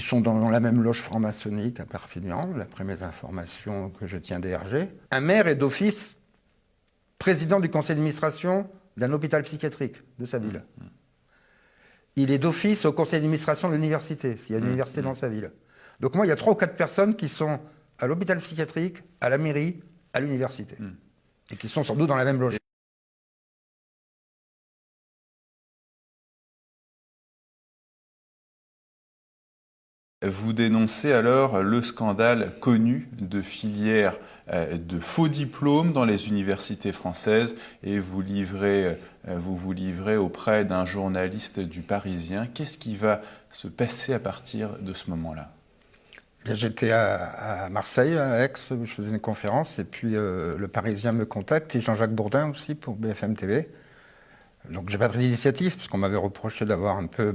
sont dans la même loge franc-maçonnique à Perpignan, d'après mes informations que je tiens d'ERG. Un maire est d'office président du conseil d'administration d'un hôpital psychiatrique de sa ville. Il est d'office au conseil d'administration de l'université, s'il y a une université dans sa ville. Donc moi, il y a 3 ou 4 personnes qui sont à l'hôpital psychiatrique, à la mairie, à l'université. Et qui sont sans doute dans la même loge. Vous dénoncez alors le scandale connu de filières de faux diplômes dans les universités françaises et vous vous livrez auprès d'un journaliste du Parisien. Qu'est-ce qui va se passer à partir de ce moment-là? J'étais à Marseille, à Aix, où je faisais une conférence, et puis le Parisien me contacte, et Jean-Jacques Bourdin aussi, pour BFM TV. Donc j'ai pas pris d'initiative, parce qu'on m'avait reproché d'avoir un peu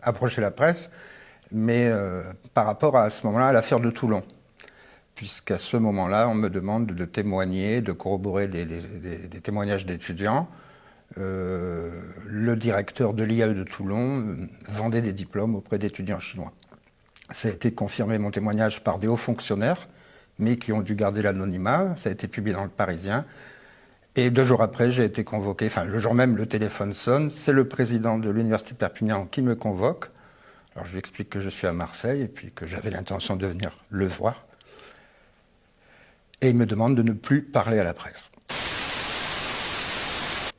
approché la presse, mais par rapport à ce moment-là, à l'affaire de Toulon. Puisqu'à ce moment-là, on me demande de témoigner, de corroborer des témoignages d'étudiants. Le directeur de l'IAE de Toulon vendait des diplômes auprès d'étudiants chinois. Ça a été confirmé, mon témoignage, par des hauts fonctionnaires, mais qui ont dû garder l'anonymat. Ça a été publié dans le Parisien. Et 2 jours après, j'ai été convoqué. Enfin, le jour même, le téléphone sonne. C'est le président de l'Université de Perpignan qui me convoque. Alors, je lui explique que je suis à Marseille et puis que j'avais l'intention de venir le voir. Et il me demande de ne plus parler à la presse.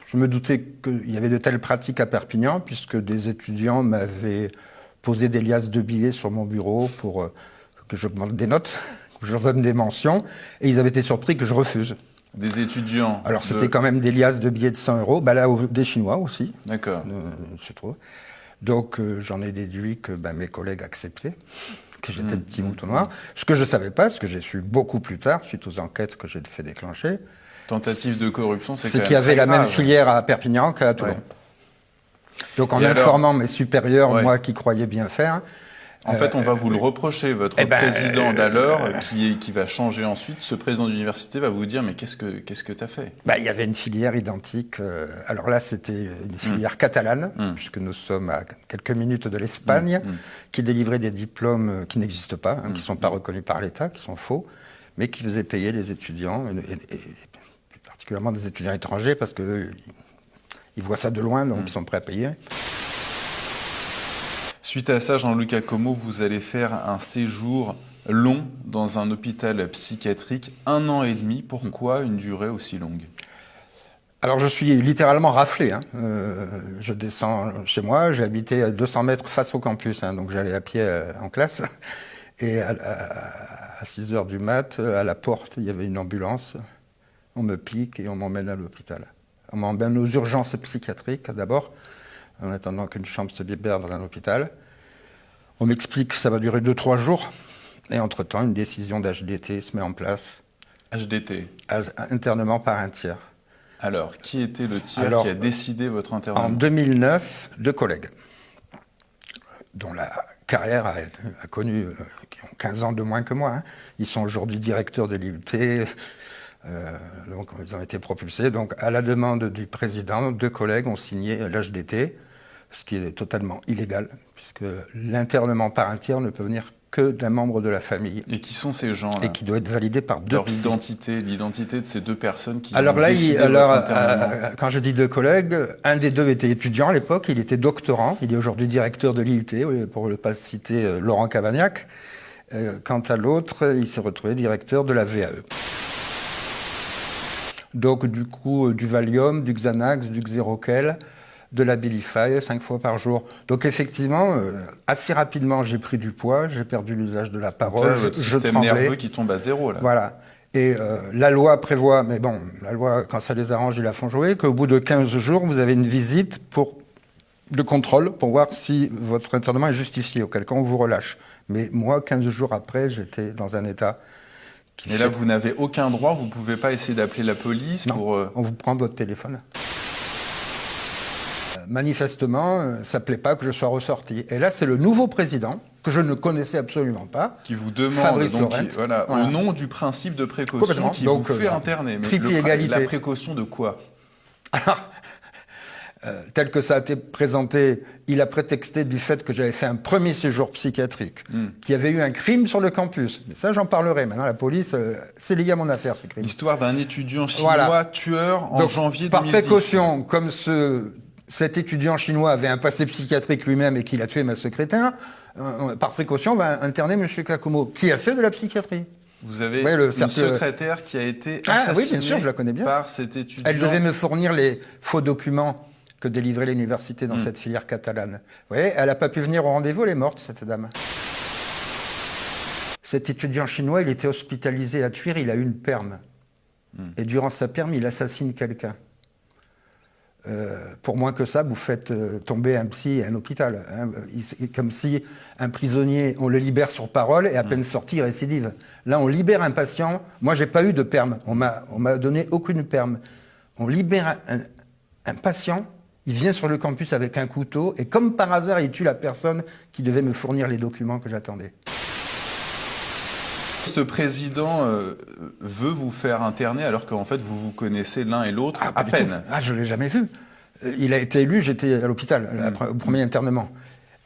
Je me doutais qu'il y avait de telles pratiques à Perpignan, puisque des étudiants m'avaient posé des liasses de billets sur mon bureau pour que j'augmente des notes, que je leur donne des mentions, et ils avaient été surpris que je refuse. Des étudiants? Alors c'était quand même des liasses de billets de 100 €, bah là des Chinois aussi. D'accord. Je trouve. Donc j'en ai déduit que mes collègues acceptaient, que j'étais le petit mouton noir. Ce que je ne savais pas, ce que j'ai su beaucoup plus tard, suite aux enquêtes que j'ai fait déclencher. Tentative de corruption, c'est qu'il y avait la même filière à Perpignan qu'à Toulon. Ouais. Donc en informant mes supérieurs, moi qui croyais bien faire... En fait, on va vous le reprocher. Votre président d'alors, qui va changer ensuite, ce président d'université va vous dire « Mais qu'est-ce que tu as fait ?» Il y avait une filière identique. Alors là, c'était une filière catalane, puisque nous sommes à quelques minutes de l'Espagne, qui délivrait des diplômes qui n'existent pas, qui ne sont pas reconnus par l'État, qui sont faux, mais qui faisaient payer les étudiants, et plus particulièrement des étudiants étrangers, parce qu'ils voient ça de loin, donc ils sont prêts à payer. Suite à ça, Jean-Luc Accommo, vous allez faire un séjour long dans un hôpital psychiatrique, 1 an et demi. Pourquoi une durée aussi longue? Alors je suis littéralement raflé. Je descends chez moi, j'ai habité à 200 mètres face au campus, donc j'allais à pied en classe. Et à 6 h du mat, à la porte, il y avait une ambulance. On me pique et on m'emmène à l'hôpital. On m'emmène aux urgences psychiatriques d'abord, en attendant qu'une chambre se libère dans un hôpital. On m'explique que ça va durer 2-3 jours. Et entre-temps, une décision d'HDT se met en place. HDT? Internement par un tiers. Alors, qui était le tiers qui a décidé votre internement? En 2009, 2 collègues, dont la carrière a connu, qui ont 15 ans de moins que moi. Ils sont aujourd'hui directeurs de l'IUT. Donc ils ont été propulsés. Donc à la demande du président, 2 collègues ont signé l'HDT, ce qui est totalement illégal, puisque l'internement par un tiers ne peut venir que d'un membre de la famille. Et qui sont ces gens-là? Et qui doit être validé par 2 Leur identité, l'identité de ces 2 personnes qui alors ont là, décidé votre internement. Quand je dis 2 collègues, un des 2 était étudiant à l'époque, il était doctorant, il est aujourd'hui directeur de l'IUT, pour ne pas citer Laurent Cavagnac. Quant à l'autre, il s'est retrouvé directeur de la VAE. Donc du coup, du Valium, du Xanax, du Xeroquel, de la Abilify 5 fois par jour. Donc effectivement, assez rapidement, j'ai pris du poids, j'ai perdu l'usage de la parole. Là, votre système nerveux qui tombe à 0. Là. Voilà. Et la loi prévoit, mais bon, la loi, quand ça les arrange, ils la font jouer, qu'au bout de 15 jours, vous avez une visite de contrôle pour voir si votre internement est justifié, auquel cas on vous relâche. Mais moi, 15 jours après, j'étais dans un état... Et là, vous n'avez aucun droit, vous ne pouvez pas essayer d'appeler la police pour... on vous prend votre téléphone. Manifestement, ça ne plaît pas que je sois ressorti. Et là, c'est le nouveau président, que je ne connaissais absolument pas, qui vous demande, Fabrice donc, voilà. au nom du principe de précaution, qui vous fait interner. Mais triple égalité. La précaution de quoi? Alors, tel que ça a été présenté, il a prétexté du fait que j'avais fait un premier séjour psychiatrique, qu'il y avait eu un crime sur le campus. Mais ça, j'en parlerai. Maintenant, la police, c'est lié à mon affaire, ce crime. L'histoire d'un étudiant chinois tueur en janvier 2010. Par précaution, comme cet étudiant chinois avait un passé psychiatrique lui-même et qu'il a tué ma secrétaire, par précaution, on va interner M. Kakumo, qui a fait de la psychiatrie. Vous avez une secrétaire qui a été assassinée oui, bien sûr, je la connais bien. Par cet étudiant. Elle devait me fournir les faux documents que délivrait l'université dans cette filière catalane. Vous voyez, elle n'a pas pu venir au rendez-vous, elle est morte, cette dame. Cet étudiant chinois, il était hospitalisé à Tuire, il a eu une perme. Et durant sa perme, il assassine quelqu'un. Pour moins que ça, vous faites tomber un psy et un hôpital. Hein. C'est comme si un prisonnier, on le libère sur parole et à peine sorti, il récidive. Là, on libère un patient. Moi, j'ai pas eu de perme. On m'a donné aucune perme. On libère un patient, il vient sur le campus avec un couteau et comme par hasard, il tue la personne qui devait me fournir les documents que j'attendais. Ce président veut vous faire interner alors qu'en fait vous vous connaissez l'un et l'autre à peine. Je ne l'ai jamais vu. Il a été élu, j'étais à l'hôpital au premier internement.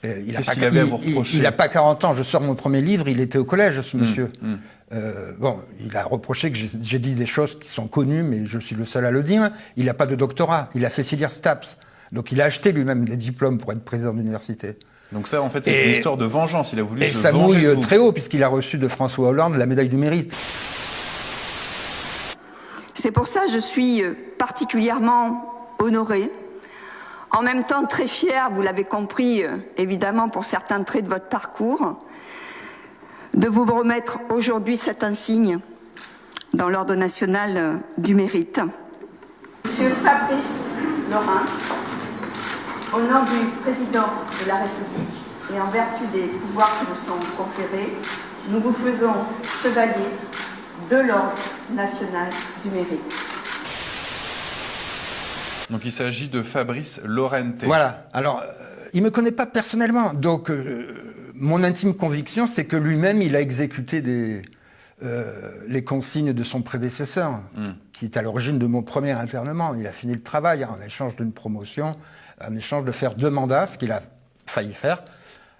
Qu'est-ce qu'il avait à vous reprocher ? Il n'a pas 40 ans, je sors mon premier livre, il était au collège ce monsieur. Il a reproché que j'ai dit des choses qui sont connues, mais je suis le seul à le dire. Il n'a pas de doctorat, il a fait filière STAPS. Donc il a acheté lui-même des diplômes pour être président d'université. Donc ça, en fait, c'est une histoire de vengeance. Il a voulu se venger. Et ça mouille très haut, puisqu'il a reçu de François Hollande la médaille du mérite. C'est pour ça que je suis particulièrement honorée, en même temps très fière, vous l'avez compris, évidemment, pour certains traits de votre parcours, de vous remettre aujourd'hui cet insigne dans l'Ordre national du mérite. Monsieur Fabrice Lorrain, au nom du Président de la République et en vertu des pouvoirs qui nous sont conférés, nous vous faisons chevalier de l'Ordre national du mérite. Donc il s'agit de Fabrice Lorente. Voilà. Alors, il ne me connaît pas personnellement. Donc, mon intime conviction, c'est que lui-même, il a exécuté les consignes de son prédécesseur, qui est à l'origine de mon premier internement. Il a fini le travail en échange d'une promotion, en échange de faire 2 mandats, ce qu'il a failli faire,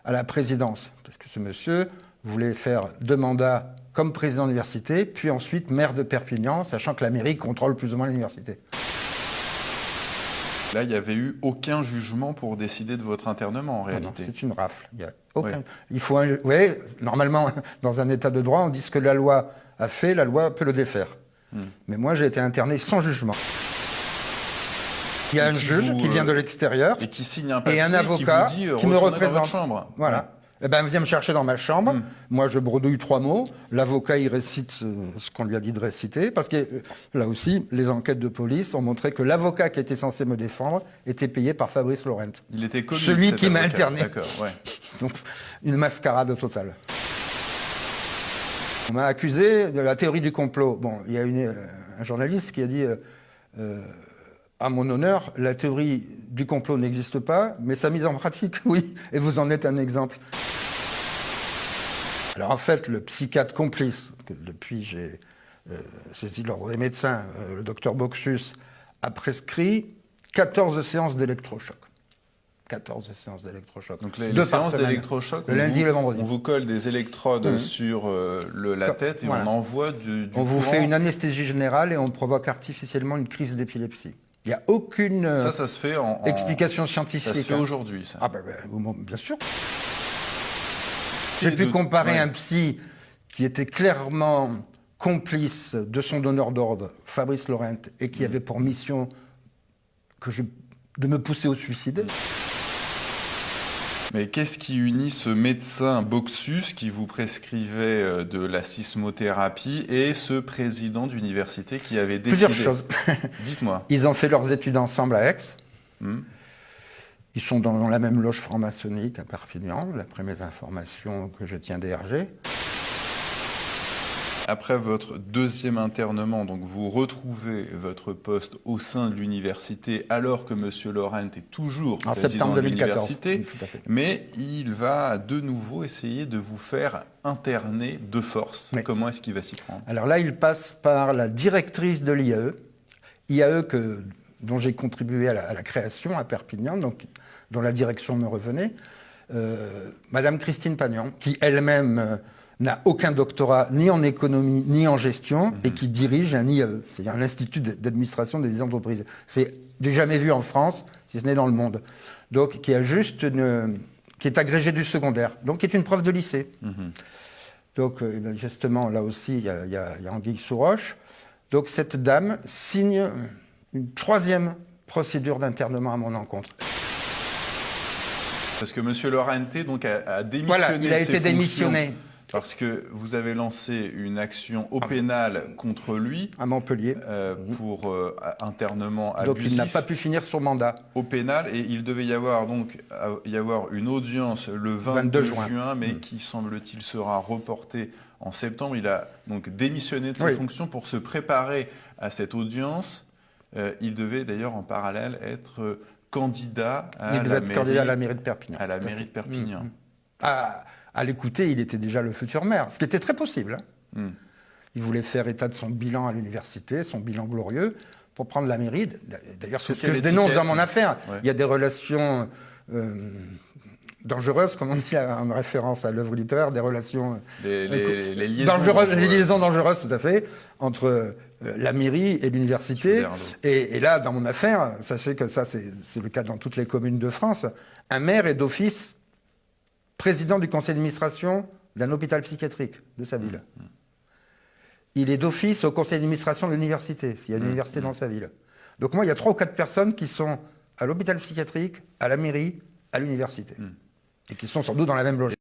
à la présidence. Parce que ce monsieur voulait faire 2 mandats comme président d'université, puis ensuite maire de Perpignan, sachant que la mairie contrôle plus ou moins l'université. Là, il n'y avait eu aucun jugement pour décider de votre internement, en réalité. C'est une rafle. Il y a aucun... Il faut normalement, dans un état de droit, on dit ce que la loi a fait, la loi peut le défaire. Mais moi, j'ai été interné sans jugement. Il y a un juge qui vient de l'extérieur et qui signe un papier et un avocat qui, vous dit, qui me représente. Dans votre chambre. Voilà. Eh ben, viens me chercher dans ma chambre. Moi, je bredouille 3 mots. L'avocat, il récite ce qu'on lui a dit de réciter. Parce que, là aussi, les enquêtes de police ont montré que l'avocat qui était censé me défendre était payé par Fabrice Lorente. Il était connu, celui qui m'a interné. D'accord, ouais. Donc, une mascarade totale. On m'a accusé de la théorie du complot. Bon, il y a un journaliste qui a dit... à mon honneur, la théorie du complot n'existe pas, mais sa mise en pratique, oui, et vous en êtes un exemple. Alors en fait, le psychiatre complice, que depuis j'ai saisi l'ordre des médecins, le docteur Boxus, a prescrit 14 séances d'électrochoc. 14 séances d'électrochoc. Donc les séances d'électrochoc, le lundi et le vendredi. On vous colle des électrodes sur la tête et on envoie du On vous fait une anesthésie générale et on provoque artificiellement une crise d'épilepsie. Il n'y a aucune ça se fait explication scientifique. Ça se fait aujourd'hui, ça. Ah bien sûr. J'ai pu comparer un psy qui était clairement complice de son donneur d'ordre, Fabrice Lorente, et qui avait pour mission de me pousser au suicide. Mais qu'est-ce qui unit ce médecin Boxus qui vous prescrivait de la sismothérapie et ce président d'université qui avait décidé... Plusieurs choses. Dites-moi. Ils ont fait leurs études ensemble à Aix. Ils sont dans la même loge franc-maçonnique à Perpignan, d'après mes informations que je tiens d'ERG. Après votre 2e internement, donc vous retrouvez votre poste au sein de l'université alors que M. Lorente est toujours président de l'université, mais il va de nouveau essayer de vous faire interner de force. Oui. Comment est-ce qu'il va s'y prendre? Alors là, il passe par la directrice de l'IAE. IAE que dont j'ai contribué à la création à Perpignan, donc, dont la direction me revenait, Madame Christine Pagnan, qui elle-même n'a aucun doctorat ni en économie ni en gestion et qui dirige un IAE, c'est-à-dire un institut d'administration des entreprises. C'est du jamais vu en France, si ce n'est dans le monde. Donc, qui est agrégé du secondaire, donc qui est une prof de lycée. Donc, justement, là aussi, il y a anguille sous roche. Donc, cette dame signe une 3e procédure d'internement à mon encontre. Parce que M. Lorente donc, a démissionné. Voilà, il a de ses été démissionné. fonctions parce que vous avez lancé une action au pénal contre lui. À Montpellier. Pour internement abusif. Donc il n'a pas pu finir son mandat. Au pénal, et il devait y avoir une audience le 22 juin, mais qui, semble-t-il, sera reportée en septembre. Il a donc démissionné de ses fonctions pour se préparer à cette audience. Il devait d'ailleurs en parallèle être candidat à la mairie de Perpignan. À la mairie de Perpignan. À l'écouter, il était déjà le futur maire, ce qui était très possible. Il voulait faire état de son bilan à l'université, son bilan glorieux, pour prendre la mairie. D'ailleurs, c'est ce que je dénonce dans mon affaire. Il y a des relations dangereuses, comme on dit en référence à l'œuvre littéraire, des relations les liaisons dangereuses, les liaisons dangereuses, tout à fait, entre la mairie et l'université. Et là, dans mon affaire, sachez que ça, c'est le cas dans toutes les communes de France, un maire est d'office président du conseil d'administration d'un hôpital psychiatrique de sa ville. Il est d'office au conseil d'administration de l'université, s'il y a une université dans sa ville. Donc moi, il y a 3 ou 4 personnes qui sont à l'hôpital psychiatrique, à la mairie, à l'université. Et qui sont sans doute dans la même logique.